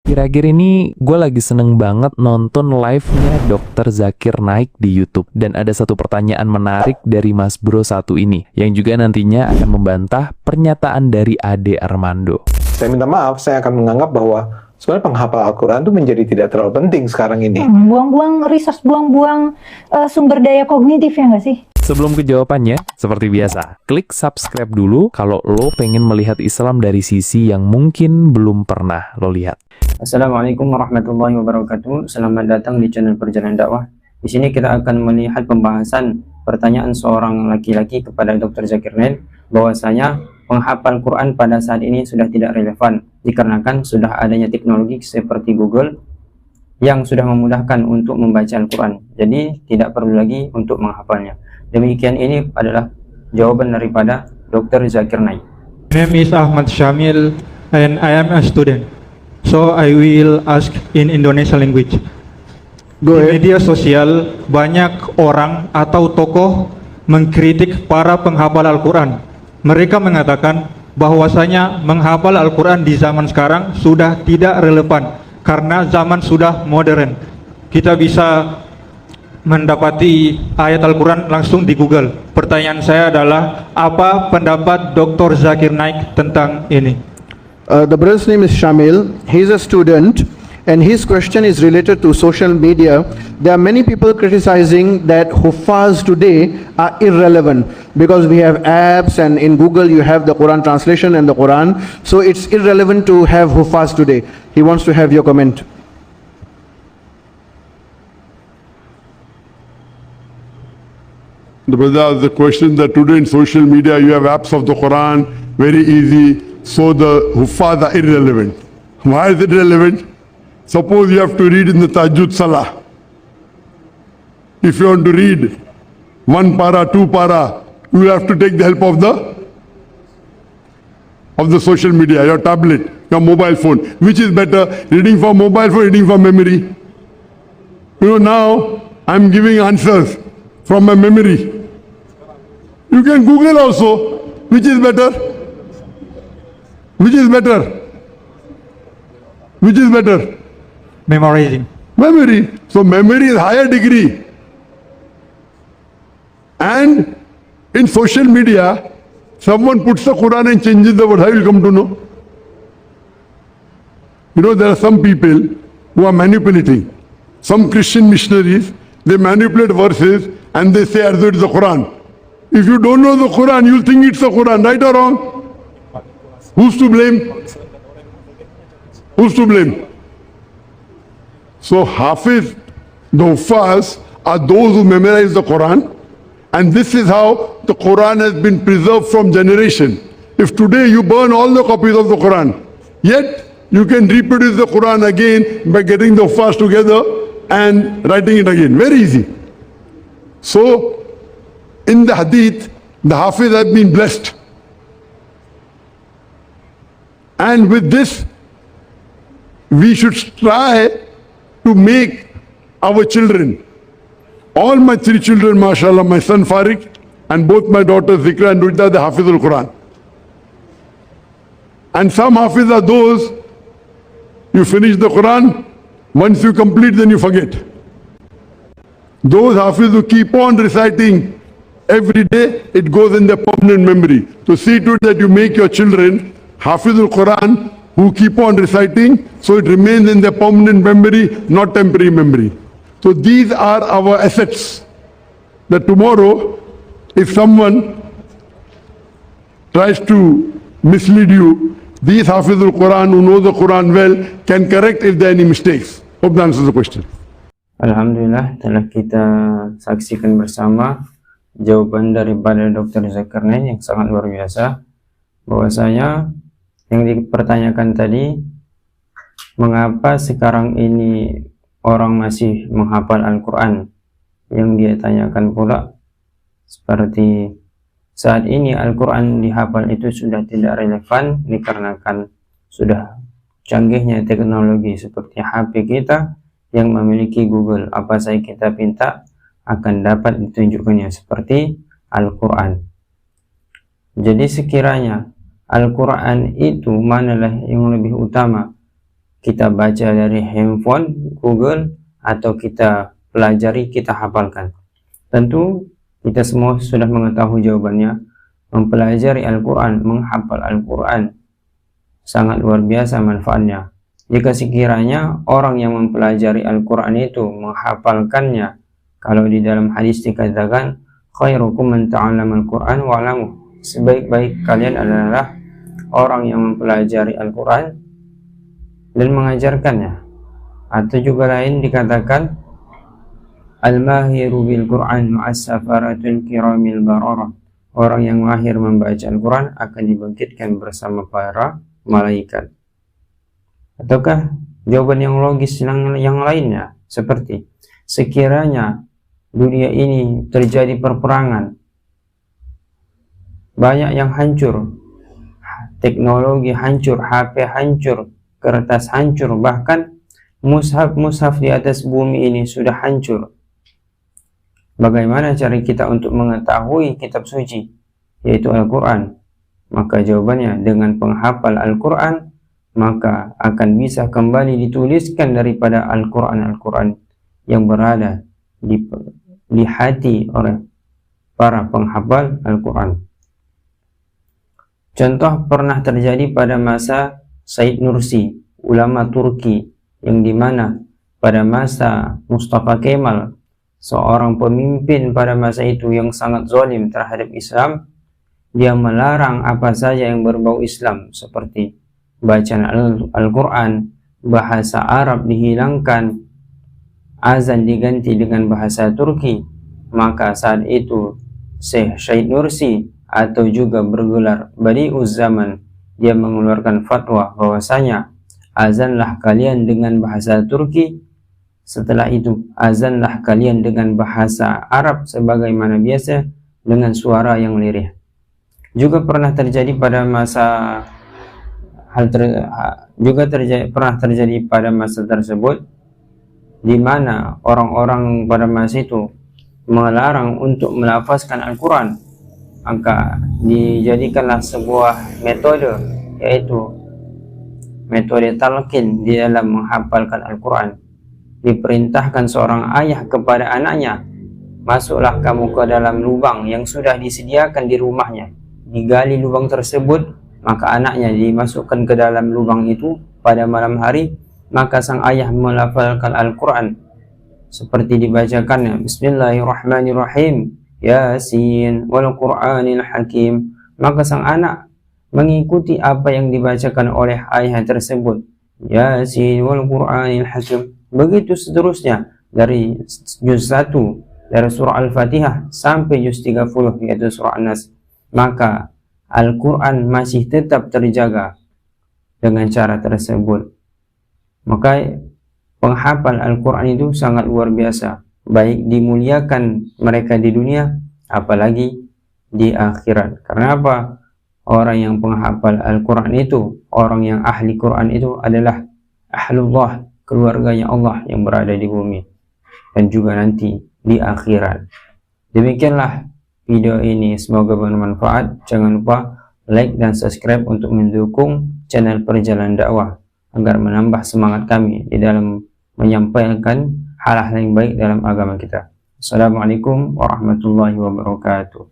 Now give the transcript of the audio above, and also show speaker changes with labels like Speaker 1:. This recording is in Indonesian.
Speaker 1: Akhir-akhir ini gue lagi seneng banget nonton live-nya Dr. Zakir Naik di YouTube. Dan ada satu pertanyaan menarik dari Mas Bro satu ini, yang juga nantinya akan membantah pernyataan dari Ade Armando.
Speaker 2: Saya minta maaf, saya akan menganggap bahwa sebenarnya penghafal Al-Quran itu menjadi tidak terlalu penting sekarang ini.
Speaker 3: Buang-buang resource, buang-buang sumber daya kognitif, ya nggak sih?
Speaker 1: Sebelum ke jawabannya, seperti biasa, klik subscribe dulu kalau lo pengen melihat Islam dari sisi yang mungkin belum pernah lo lihat.
Speaker 4: Assalamualaikum warahmatullahi wabarakatuh. Selamat datang di channel Perjalanan Dakwah. Di sini kita akan melihat pembahasan pertanyaan seorang laki-laki kepada Dr. Zakir Naik, bahwasanya penghafal Quran pada saat ini sudah tidak relevan dikarenakan sudah adanya teknologi seperti Google yang sudah memudahkan untuk membaca Al-Quran. Jadi tidak perlu lagi untuk menghafalnya. Demikian ini adalah jawaban daripada Dr. Zakir Naik.
Speaker 5: My name is Ahmad Syamil and I am a student. So I will ask in Indonesian language. Di media sosial banyak orang atau tokoh mengkritik para penghafal Al-Quran. Mereka mengatakan bahwasanya menghafal Al-Quran di zaman sekarang sudah tidak relevan karena zaman sudah modern. Kita bisa mendapati ayat Al-Quran langsung di Google. Pertanyaan saya adalah, apa pendapat Dr. Zakir Naik tentang ini?
Speaker 6: The brother's name is Shamil. He's a student and his question is related to social media. There are many people criticizing that Huffaz today are irrelevant because we have apps and in Google you have the Quran translation and the Quran. So it's irrelevant to have Huffaz today. He wants to have your comment.
Speaker 7: The brother asked the question that today in social media you have apps of the Quran, very easy, so the Huffaz are irrelevant. Why is it relevant? Suppose you have to read in the Tahajjud Salah. If you want to read one para, two para, you have to take the help of the social media, your tablet, your mobile phone. Which is better, reading from mobile phone, reading from memory? You know, now I'm giving answers from my memory. You can Google also. Which is better? Which is better? Which is better?
Speaker 5: Memorizing.
Speaker 7: Memory. So memory is higher degree. And in social media, someone puts the Quran and changes the word. How will you come to know? You know, there are some people who are manipulating. Some Christian missionaries, they manipulate verses and they say as though it's the Quran. If you don't know the Quran, you'll think it's the Quran, right or wrong? Who's to blame? Who's to blame? So Hafiz, the Huffaz, are those who memorize the Quran, and this is how the Quran has been preserved from generation. If today you burn all the copies of the Quran, yet you can reproduce the Quran again by getting the Huffaz together and writing it again. Very easy. So in the Hadith, the Hafiz have been blessed. And with this, we should try to make our children, all my three children, mashallah, my son Farid, and both my daughters Zikra and Rujda, the Hafiz al-Quran. And some Hafiz are those, you finish the Quran, once you complete, then you forget. Those Hafiz who keep on reciting every day, it goes in their permanent memory. So see to it that you make your children Hafiz al-Quran who keep on reciting, so it remains in their permanent memory, not temporary memory. So these are our assets. That tomorrow, if someone tries to mislead you, these Hafiz al-Quran who know the Quran well can correct if there are any mistakes. Hope that answers the question.
Speaker 4: Alhamdulillah, telah kita saksikan bersama jawaban daripada Dr. Zakir Naik yang sangat luar biasa, bahwasanya yang dipertanyakan tadi, mengapa sekarang ini orang masih menghafal Al-Quran, yang dia tanyakan pula seperti saat ini Al-Quran dihafal itu sudah tidak relevan dikarenakan sudah canggihnya teknologi seperti HP kita yang memiliki Google. Apa saja kita pinta akan dapat ditunjukkannya seperti Al-Quran. Jadi sekiranya Al-Quran itu manalah yang lebih utama, kita baca dari handphone, Google, atau kita pelajari, kita hafalkan? Tentu kita semua sudah mengetahui jawabannya. Mempelajari Al-Quran, menghafal Al-Quran sangat luar biasa manfaatnya. Jika sekiranya orang yang mempelajari Al-Quran itu menghafalkannya, kalau di dalam hadis dikatakan khairukum man ta'allama Al-Quran wa'lamu, sebaik-baik kalian adalah orang yang mempelajari Al-Quran dan mengajarkannya. Atau juga lain dikatakan al-mahiru bil Quran ma'as-safaratul kiramil bararah, orang yang mahir membaca Al-Quran akan dibangkitkan bersama para malaikat. Ataukah jawaban yang logis yang lainnya seperti sekiranya dunia ini terjadi perperangan, banyak yang hancur, teknologi hancur, HP hancur, kertas hancur, bahkan mushaf-mushaf di atas bumi ini sudah hancur. Bagaimana cara kita untuk mengetahui kitab suci, yaitu Al-Quran? Maka jawabannya dengan penghafal Al-Quran, maka akan bisa kembali dituliskan daripada Al-Quran yang berada di hati oleh para penghafal Al-Quran. Contoh pernah terjadi pada masa Said Nursi, ulama Turki, yang dimana pada masa Mustafa Kemal, seorang pemimpin pada masa itu yang sangat zalim terhadap Islam, dia melarang apa saja yang berbau Islam, seperti bacaan Al-Quran, bahasa Arab dihilangkan, azan diganti dengan bahasa Turki. Maka saat itu Syekh Said Nursi, atau juga bergelar Badi'uz Zaman, dia mengeluarkan fatwa bahwasanya azanlah kalian dengan bahasa Turki, setelah itu azanlah kalian dengan bahasa Arab sebagaimana biasa dengan suara yang lirih. Juga pernah terjadi pada masa pernah terjadi pada masa tersebut, di mana orang-orang pada masa itu melarang untuk melafazkan Al-Quran. Maka dijadikanlah sebuah metode, yaitu metode talqin di dalam menghafalkan Al-Quran. Diperintahkan seorang ayah kepada anaknya, masuklah kamu ke dalam lubang yang sudah disediakan di rumahnya, digali lubang tersebut, maka anaknya dimasukkan ke dalam lubang itu pada malam hari. Maka sang ayah melafalkan Al-Quran seperti dibacakannya, Bismillahirrahmanirrahim, Yasin wal Qur'anil Hakim. Maka sang anak mengikuti apa yang dibacakan oleh ayah tersebut, Yasin wal Qur'anil Hakim. Begitu seterusnya dari juz 1 dari surah Al-Fatihah sampai juz 30 yaitu surah An-Nas. Maka Al-Quran masih tetap terjaga dengan cara tersebut. Maka penghafal Al-Quran itu sangat luar biasa, baik dimuliakan mereka di dunia, apalagi di akhirat. Karena apa? Orang yang penghafal Al-Quran itu, orang yang ahli Quran itu adalah ahlullah, keluarganya Allah yang berada di bumi dan juga nanti di akhirat. Demikianlah video ini, semoga bermanfaat. Jangan lupa like dan subscribe untuk mendukung channel Perjalanan Dakwah agar menambah semangat kami di dalam menyampaikan hal-hal yang baik dalam agama kita. Assalamualaikum warahmatullahi wabarakatuh.